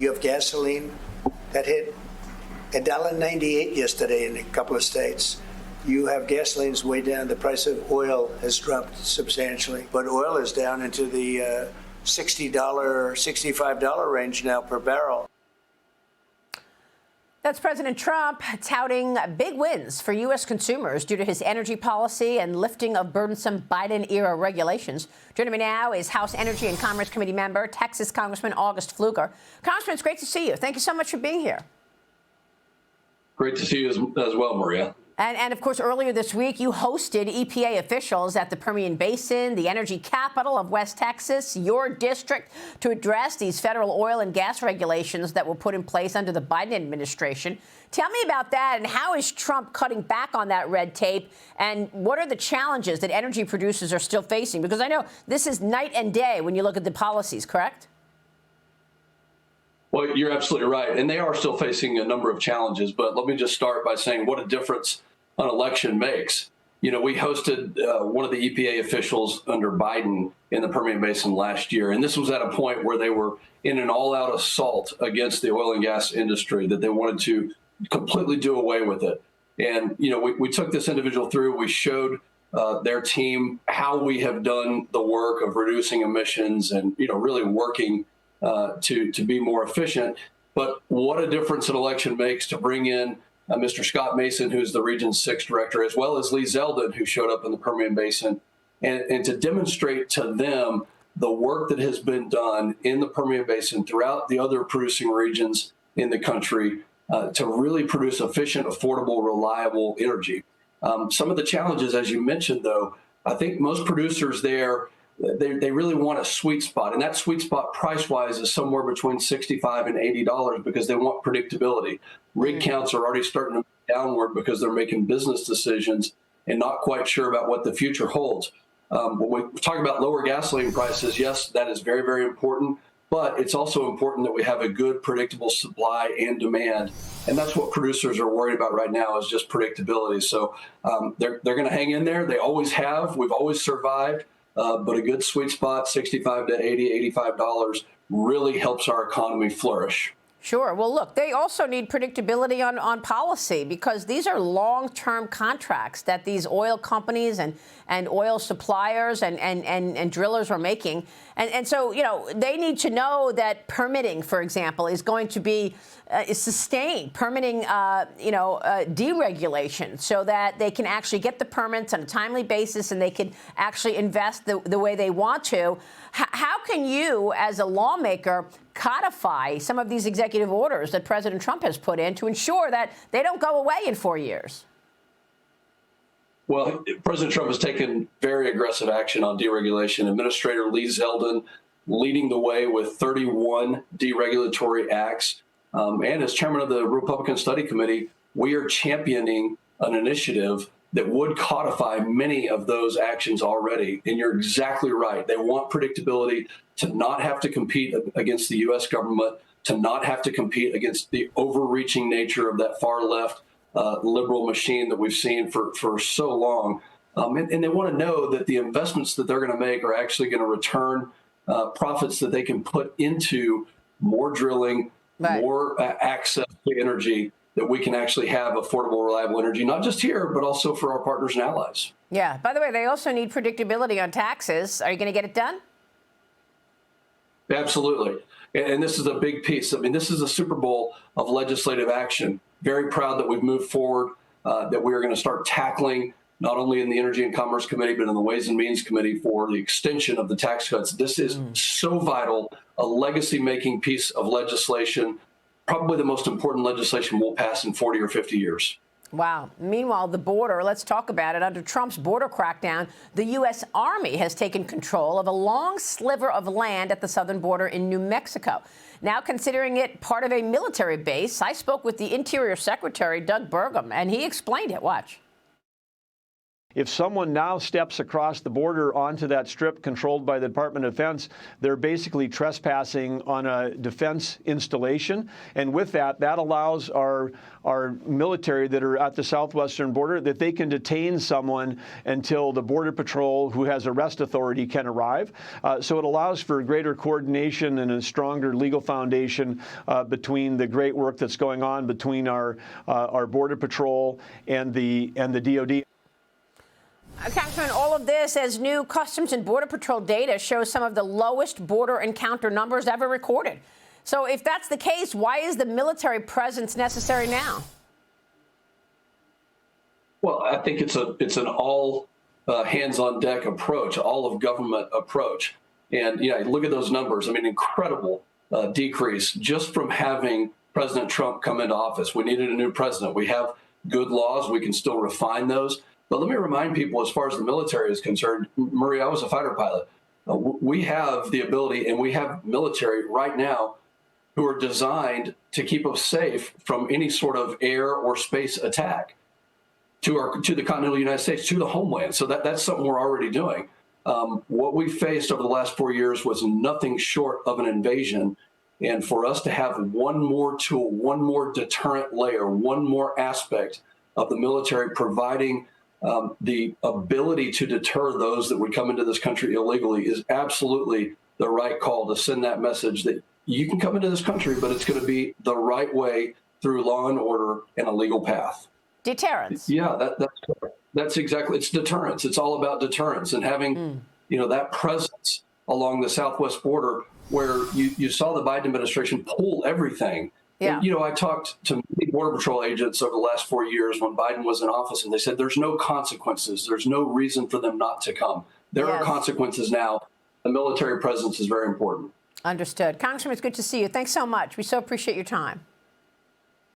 You have gasoline that hit $1.98 yesterday in a couple of states. You have gasoline's way down. The price of oil has dropped substantially, but oil is down into the $60, $65 range now per barrel. That's President Trump touting big wins for U.S. consumers due to his energy policy and lifting of burdensome Biden-era regulations. Joining me now is House Energy and Commerce Committee member, Texas Congressman August Pfluger. Congressman, it's great to see you. Thank you so much for being here. Great to see you as well, Maria. And of course, earlier this week, you hosted EPA officials at the Permian Basin, the energy capital of West Texas, your district, to address these federal oil and gas regulations that were put in place under the Biden administration. Tell me about that, and how is Trump cutting back on that red tape, and what are the challenges that energy producers are still facing? Because I know this is night and day when you look at the policies, correct? Well, you're absolutely right. And they are still facing a number of challenges. But let me just start by saying what a difference an election makes. You know, we hosted one of the EPA officials under Biden in the Permian Basin last year. And this was at a point where they were in an all-out assault against the oil and gas industry, that they wanted to completely do away with it. And, you know, we took this individual through. We showed their team how we have done the work of reducing emissions and, you know, really working to be more efficient. But what a difference an election makes to bring in Mr. Scott Mason, who's the Region 6 director, as well as Lee Zeldin, who showed up in the Permian Basin, and to demonstrate to them the work that has been done in the Permian Basin throughout the other producing regions in the country to really produce efficient, affordable, reliable energy. Some of the challenges, as you mentioned, though, I think most producers there, they really want a sweet spot. And that sweet spot price-wise is somewhere between $65 and $80 because they want predictability. Rig counts are already starting to move downward because they're making business decisions and not quite sure about what the future holds. When we talk about lower gasoline prices, yes, that is very, very important. But it's also important that we have a good, predictable supply and demand. And that's what producers are worried about right now, is just predictability. So they're going to hang in there. They always have. We've always survived. But a good sweet spot, $65 to $80, $85, really helps our economy flourish. Sure. Well, look, they also need predictability on policy, because these are long-term contracts that these oil companies and oil suppliers and drillers are making. And so, you know, they need to know that permitting, for example, is going to be is sustained, permitting, deregulation, so that they can actually get the permits on a timely basis and they can actually invest the way they want to. How can you, as a lawmaker, codify some of these executive orders that President Trump has put in to ensure that they don't go away in 4 years? Well, President Trump has taken very aggressive action on deregulation. Administrator Lee Zeldin leading the way with 31 deregulatory acts. And as chairman of the Republican Study Committee, we are championing an initiative that would codify many of those actions already. And you're exactly right. They want predictability, to not have to compete against the U.S. government, to not have to compete against the overreaching nature of that far left liberal machine that we've seen for so long. And they want to know that the investments that they're going to make are actually going to return profits that they can put into more drilling, right, more access to energy, that we can actually have affordable, reliable energy, not just here, but also for our partners and allies. Yeah. By the way, they also need predictability on taxes. Are you going to get it done? Absolutely. And this is a big piece. I mean, this is a Super Bowl of legislative action. Very proud that we've moved forward, that we are going to start tackling, not only in the Energy and Commerce Committee, but in the Ways and Means Committee, for the extension of the tax cuts. This is so vital, a legacy-making piece of legislation, probably the most important legislation we'll pass in 40 or 50 years. Wow. Meanwhile, the border, let's talk about it. Under Trump's border crackdown, the U.S. Army has taken control of a long sliver of land at the southern border in New Mexico. Now considering it part of a military base, I spoke with the Interior Secretary, Doug Burgum, and he explained it. Watch. If someone now steps across the border onto that strip controlled by the Department of Defense, they're basically trespassing on a defense installation. And with that, that allows our military that are at the southwestern border that they can detain someone until the Border Patrol, who has arrest authority, can arrive. So it allows for greater coordination and a stronger legal foundation between the great work that's going on between our Border Patrol and the DOD. Congressman, all of this as new Customs and Border Patrol data shows some of the lowest border encounter numbers ever recorded. So if that's the case, why is the military presence necessary now? Well, I think it's an all hands-on-deck approach, all of government approach. And yeah, look at those numbers. I mean, incredible decrease just from having President Trump come into office. We needed a new president. We have good laws. We can still refine those. But let me remind people, as far as the military is concerned, Maria, I was a fighter pilot. We have the ability, and we have military right now who are designed to keep us safe from any sort of air or space attack to the continental United States, to the homeland. So that's something we're already doing. What we faced over the last 4 years was nothing short of an invasion. And for us to have one more tool, one more deterrent layer, one more aspect of the military providing the ability to deter those that would come into this country illegally is absolutely the right call to send that message that you can come into this country, but it's going to be the right way through law and order and a legal path. Deterrence. Yeah, that's exactly, it's deterrence. It's all about deterrence and having, that presence along the southwest border where you saw the Biden administration pull everything. Yeah. And, I talked to many Border Patrol agents over the last 4 years when Biden was in office, and they said there's no consequences. There's no reason for them not to come. There are consequences now. The military presence is very important. Understood. Congressman, it's good to see you. Thanks so much. We so appreciate your time.